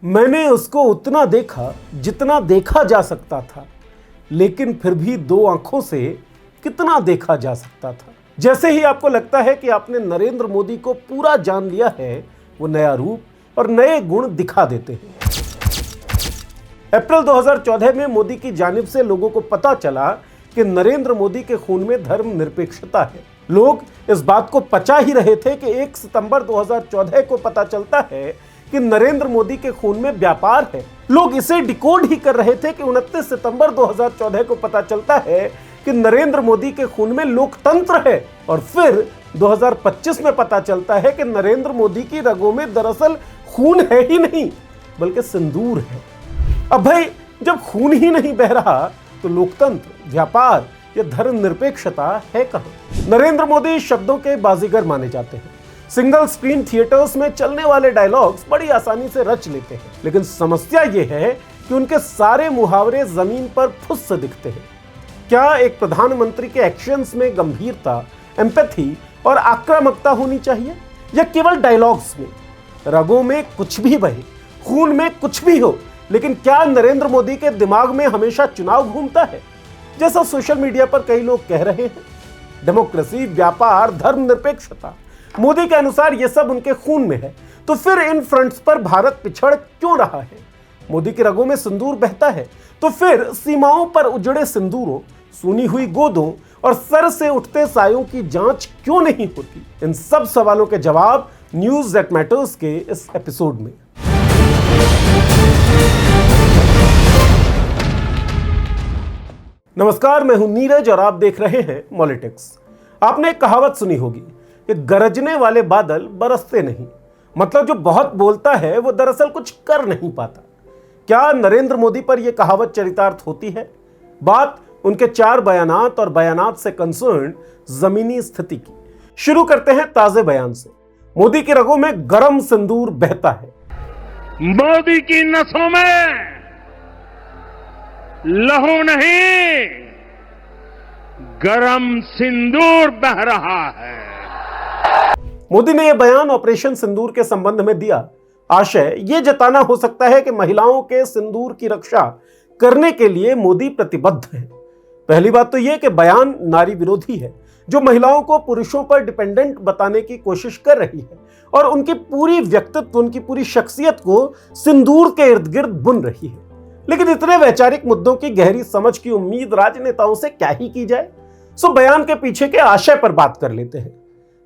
मैंने उसको उतना देखा जितना देखा जा सकता था, लेकिन फिर भी दो आंखों से कितना देखा जा सकता था। जैसे ही आपको लगता है कि आपने नरेंद्र मोदी को पूरा जान लिया है, वो नया रूप और नए गुण दिखा देते हैं। अप्रैल 2014 में मोदी की जानिब से लोगों को पता चला कि नरेंद्र मोदी के खून में धर्मनिरपेक्षता है। लोग इस बात को पचा ही रहे थे कि 1 सितंबर 2014 को पता चलता है कि नरेंद्र मोदी के खून में व्यापार है। लोग इसे डिकोड ही कर रहे थे कि 29 सितंबर 2014 को पता चलता है कि नरेंद्र मोदी के खून में लोकतंत्र है, और फिर 2025 में पता चलता है कि नरेंद्र मोदी की रगों में दरअसल खून है ही नहीं बल्कि सिंदूर है। अब भाई, जब खून ही नहीं बह रहा तो लोकतंत्र, व्यापार या धर्मनिरपेक्षता है कहां? नरेंद्र मोदी शब्दों के बाजीगर माने जाते हैं। सिंगल स्क्रीन थिएटर्स में चलने वाले डायलॉग्स बड़ी आसानी से रच लेते हैं, लेकिन समस्या यह है कि उनके सारे मुहावरे जमीन पर फुस से दिखते हैं। क्या एक प्रधानमंत्री के एक्शंस में गंभीरता, एम्पैथी और आक्रामकता होनी चाहिए, या केवल डायलॉग्स में? रगों में कुछ भी बहे, खून में कुछ भी हो, लेकिन क्या नरेंद्र मोदी के दिमाग में हमेशा चुनाव घूमता है, जैसा सोशल मीडिया पर कई लोग कह रहे हैं? डेमोक्रेसी, व्यापार, धर्मनिरपेक्षता, मोदी के अनुसार यह सब उनके खून में है। तो फिर इन फ्रंट्स पर भारत पिछड़ क्यों रहा है? मोदी की रगों में सिंदूर बहता है, तो फिर सीमाओं पर उजड़े सिंदूरों, सूनी हुई गोदों और सर से उठते सायों की जांच क्यों नहीं होती? इन सब सवालों के जवाब न्यूज़ दैट मैटर्स के इस एपिसोड में। नमस्कार, मैं हूं नीरज और आप देख रहे हैं मॉलिटिक्स। आपने एक कहावत सुनी होगी कि गरजने वाले बादल बरसते नहीं। मतलब जो बहुत बोलता है वो दरअसल कुछ कर नहीं पाता। क्या नरेंद्र मोदी पर यह कहावत चरितार्थ होती है? बात उनके 4 बयानात और बयानात से कंसर्न जमीनी स्थिति की। शुरू करते हैं ताजे बयान से। मोदी की रगों में गरम सिंदूर बहता है। मोदी की नसों में लहू नहीं, गरम सिंदूर बह रहा है। मोदी ने यह बयान ऑपरेशन सिंदूर के संबंध में दिया। आशय यह जताना हो सकता है कि महिलाओं के सिंदूर की रक्षा करने के लिए मोदी प्रतिबद्ध है। पहली बात तो यह कि बयान नारी विरोधी है, जो महिलाओं को पुरुषों पर डिपेंडेंट बताने की कोशिश कर रही है और उनकी पूरी व्यक्तित्व, उनकी पूरी शख्सियत को सिंदूर के इर्द गिर्द बुन रही है। लेकिन इतने वैचारिक मुद्दों की गहरी समझ की उम्मीद राजनेताओं से क्या ही की जाए। सो बयान के पीछे के आशय पर बात कर लेते हैं।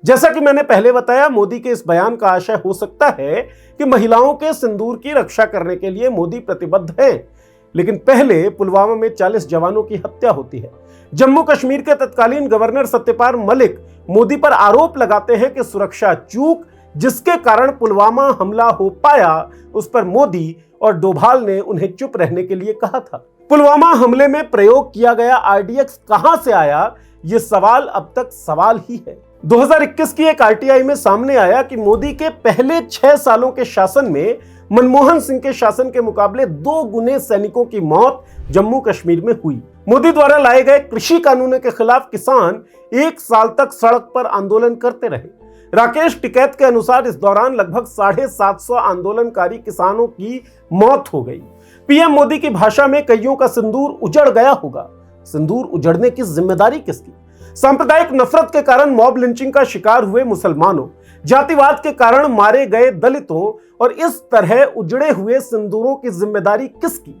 जैसा कि मैंने पहले बताया, मोदी के इस बयान का आशय हो सकता है कि महिलाओं के सिंदूर की रक्षा करने के लिए मोदी प्रतिबद्ध है। लेकिन पहले पुलवामा में 40 जवानों की हत्या होती है। जम्मू कश्मीर के तत्कालीन गवर्नर सत्यपाल मलिक मोदी पर आरोप लगाते हैं कि सुरक्षा चूक जिसके कारण पुलवामा हमला हो पाया, उस पर मोदी और डोभाल ने उन्हें चुप रहने के लिए कहा था। पुलवामा हमले में प्रयोग किया गया आरडीएक्स कहां से आया, यह सवाल अब तक सवाल ही है। 2021 की एक आरटीआई में सामने आया कि मोदी के पहले 6 सालों के शासन में मनमोहन सिंह के शासन के मुकाबले 2 गुने सैनिकों की मौत जम्मू कश्मीर में हुई। मोदी द्वारा लाए गए कृषि कानूनों के खिलाफ किसान 1 साल तक सड़क पर आंदोलन करते रहे। राकेश टिकैत के अनुसार इस दौरान लगभग 750 आंदोलनकारी किसानों की मौत हो गई। पीएम मोदी की भाषा में कईयों का सिंदूर उजड़ गया होगा। सिंदूर उजड़ने की जिम्मेदारी किसकी? सांप्रदायिक नफरत के कारण मॉब लिंचिंग का शिकार हुए मुसलमानों, जातिवाद के कारण मारे गए दलितों और इस तरह उजड़े हुए सिंदूरों की जिम्मेदारी किसकी?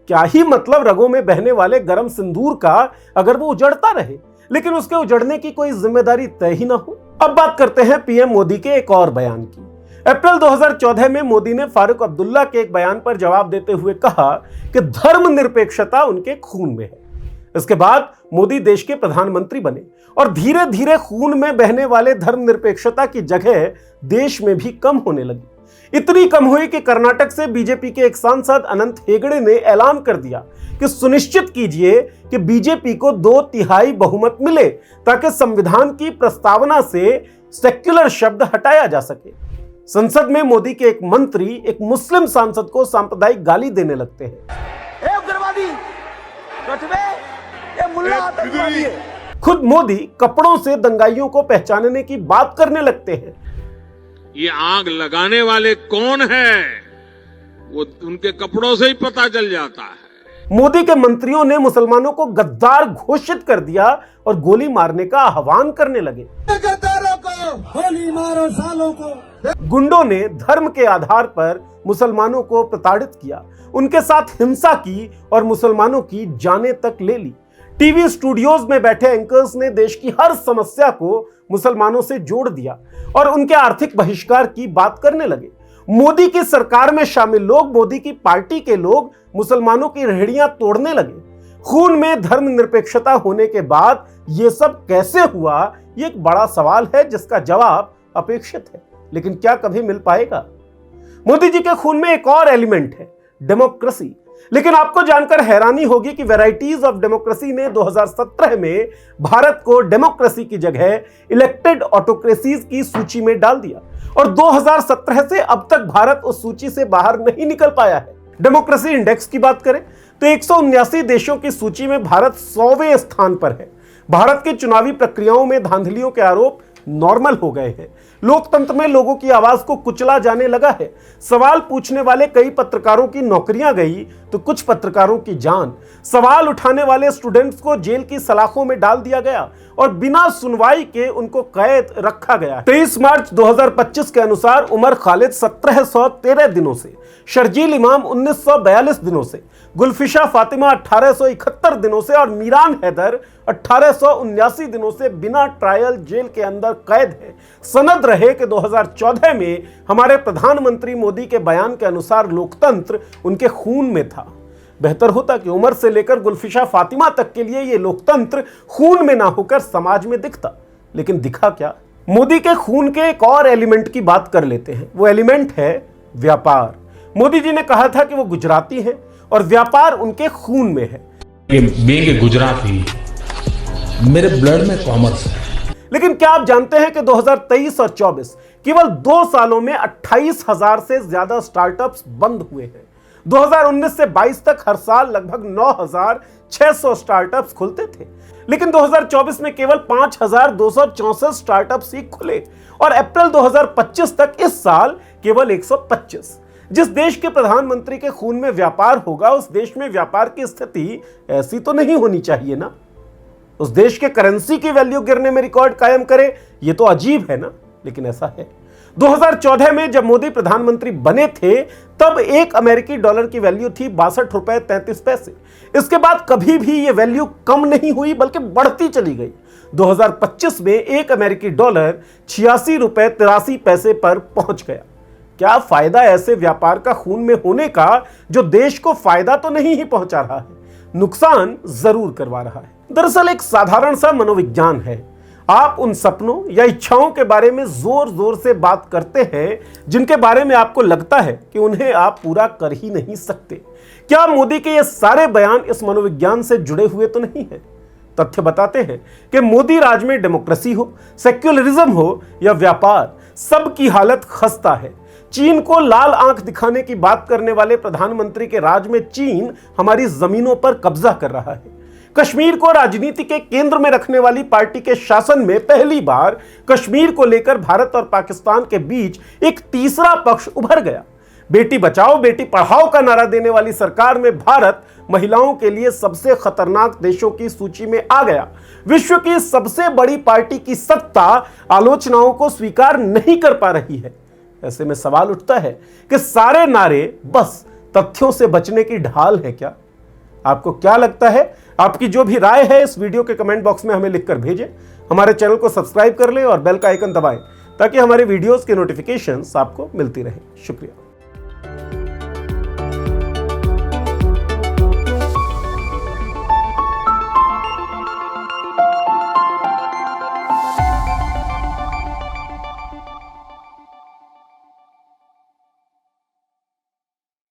क्या ही मतलब रगों में बहने वाले गरम सिंदूर का अगर वो उजड़ता रहे, लेकिन उसके उजड़ने की कोई जिम्मेदारी तय ही ना हो। अब बात करते हैं पीएम मोदी के एक और बयान की। अप्रैल 2014 में मोदी ने फारूक अब्दुल्ला के एक बयान पर जवाब देते हुए कहा कि धर्मनिरपेक्षता उनके खून में है। इसके बाद मोदी देश के प्रधानमंत्री बने और धीरे धीरे खून में बहने वाले धर्मनिरपेक्षता की जगह देश में भी कम होने लगी। इतनी कम हुई कि कर्नाटक से बीजेपी के एक सांसद अनंत हेगड़े ने ऐलान कर दिया कि सुनिश्चित कीजिए कि बीजेपी को 2/3 बहुमत मिले ताकि संविधान की प्रस्तावना से सेक्युलर शब्द हटाया जा सके। संसद में मोदी के एक मंत्री एक मुस्लिम सांसद को सांप्रदायिक गाली देने लगते हैं। उग्रवादी, ये मुल्ला आतंकवादी है। खुद मोदी कपड़ों से दंगाइयों को पहचानने की बात करने लगते हैं। ये आग लगाने वाले कौन हैं? वो उनके कपड़ों से ही पता चल जाता है। मोदी के मंत्रियों ने मुसलमानों को गद्दार घोषित कर दिया और गोली मारने का आह्वान करने लगे। गद्दारों को गोली मारो, सालों को। गुंडों ने धर्म के आधार पर मुसलमानों को प्रताड़ित किया, उनके साथ हिंसा की और मुसलमानों की जानें तक ले ली। टीवी स्टूडियोज में बैठे एंकर्स ने देश की हर समस्या को मुसलमानों से जोड़ दिया और उनके आर्थिक बहिष्कार की बात करने लगे। मोदी की सरकार में शामिल लोग, मोदी की पार्टी के लोग मुसलमानों की रेहड़ियां तोड़ने लगे। खून में धर्मनिरपेक्षता होने के बाद यह सब कैसे हुआ, यह एक बड़ा सवाल है जिसका जवाब अपेक्षित है, लेकिन क्या कभी मिल पाएगा? मोदी जी के खून में एक और एलिमेंट है, डेमोक्रेसी। लेकिन आपको जानकर हैरानी होगी कि वैराइटीज ऑफ डेमोक्रेसी ने 2017 में भारत को डेमोक्रेसी की जगह इलेक्टेड ऑटोक्रेसीज की सूची में डाल दिया और 2017 से अब तक भारत उस सूची से बाहर नहीं निकल पाया है। डेमोक्रेसी इंडेक्स की बात करें तो 179 देशों की सूची में भारत 100वें स्थान पर है। भारत की चुनावी प्रक्रियाओं में धांधलियों के आरोप नॉर्मल हो गए हैं। लोकतंत्र में लोगों की आवाज को कुचला जाने लगा है। सवाल पूछने वाले कई पत्रकारों की नौकरियां गई तो कुछ पत्रकारों की जान। सवाल उठाने वाले स्टूडेंट्स को जेल की सलाखों में डाल दिया गया और बिना सुनवाई के उनको कैद रखा गया। 23 मार्च 2025 के अनुसार उमर खालिद 1713 दिनों से, शर्जील इमाम 1942 दिनों से, गुलफिशा फातिमा 1871 दिनों से और मीरान हैदर 1879 दिनों से बिना ट्रायल जेल के अंदर कैद है। सनद रहे कि 2014 में हमारे प्रधानमंत्री मोदी के बयान के अनुसार लोकतंत्र उनके खून में था। बेहतर होता कि उमर से लेकर गुलफिशा फातिमा तक के लिए यह लोकतंत्र खून में ना होकर समाज में दिखता, लेकिन दिखा क्या? मोदी के खून के एक और एलिमेंट की बात कर लेते हैं। वो एलिमेंट है व्यापार। मोदी जी ने कहा था कि वो गुजराती हैं और व्यापार उनके खून में है। बीइंग गुजराती मेरे ब्लड में कॉमर्स है। लेकिन क्या आप जानते हैं कि 2023 और 24 केवल 2 सालों में 28,000 से ज्यादा स्टार्टअप्स बंद हुए हैं। 2019 से 22 तक हर साल लगभग 9,600 स्टार्टअप्स खुलते थे, लेकिन 2024 में केवल 5,264 स्टार्टअप्स ही खुले और अप्रैल 2025 तक इस साल केवल 125। जिस देश के प्रधानमंत्री के खून में व्यापार होगा, उस देश में व्यापार की स्थिति ऐसी तो नहीं होनी चाहिए ना। उस देश के करेंसी की वैल्यू गिरने में रिकॉर्ड कायम करे, ये तो अजीब है ना, लेकिन ऐसा है। 2014 में जब मोदी प्रधानमंत्री बने थे तब एक अमेरिकी डॉलर की वैल्यू थी 62 रुपए 33 पैसे। इसके बाद कभी भी ये वैल्यू कम नहीं हुई बल्कि बढ़ती चली गई। 2025 में एक अमेरिकी डॉलर 86 रुपए 83 पैसे पर पहुंच गया। क्या फायदा ऐसे व्यापार का खून में होने का जो देश को फायदा तो नहीं ही पहुंचा रहा है, नुकसान जरूर करवा रहा है। दरअसल एक साधारण सा मनोविज्ञान है। आप उन सपनों या इच्छाओं के बारे में जोर जोर से बात करते हैं जिनके बारे में आपको लगता है कि उन्हें आप पूरा कर ही नहीं सकते। क्या मोदी के ये सारे बयान इस मनोविज्ञान से जुड़े हुए तो नहीं है? तथ्य बताते हैं कि मोदी राज में डेमोक्रेसी हो, सेक्युलरिज्म हो या व्यापार, सबकी हालत खस्ता है। चीन को लाल आंख दिखाने की बात करने वाले प्रधानमंत्री के राज में चीन हमारी जमीनों पर कब्जा कर रहा है। कश्मीर को राजनीति के केंद्र में रखने वाली पार्टी के शासन में पहली बार कश्मीर को लेकर भारत और पाकिस्तान के बीच एक तीसरा पक्ष उभर गया। बेटी बचाओ बेटी पढ़ाओ का नारा देने वाली सरकार में भारत महिलाओं के लिए सबसे खतरनाक देशों की सूची में आ गया। विश्व की सबसे बड़ी पार्टी की सत्ता आलोचनाओं को स्वीकार नहीं कर पा रही है। ऐसे में सवाल उठता है कि सारे नारे बस तथ्यों से बचने की ढाल है क्या? आपको क्या लगता है? आपकी जो भी राय है इस वीडियो के कमेंट बॉक्स में हमें लिखकर भेजें। हमारे चैनल को सब्सक्राइब कर लें और बेल का आइकन दबाएं ताकि हमारे वीडियोस के नोटिफिकेशंस आपको मिलती रहे। शुक्रिया।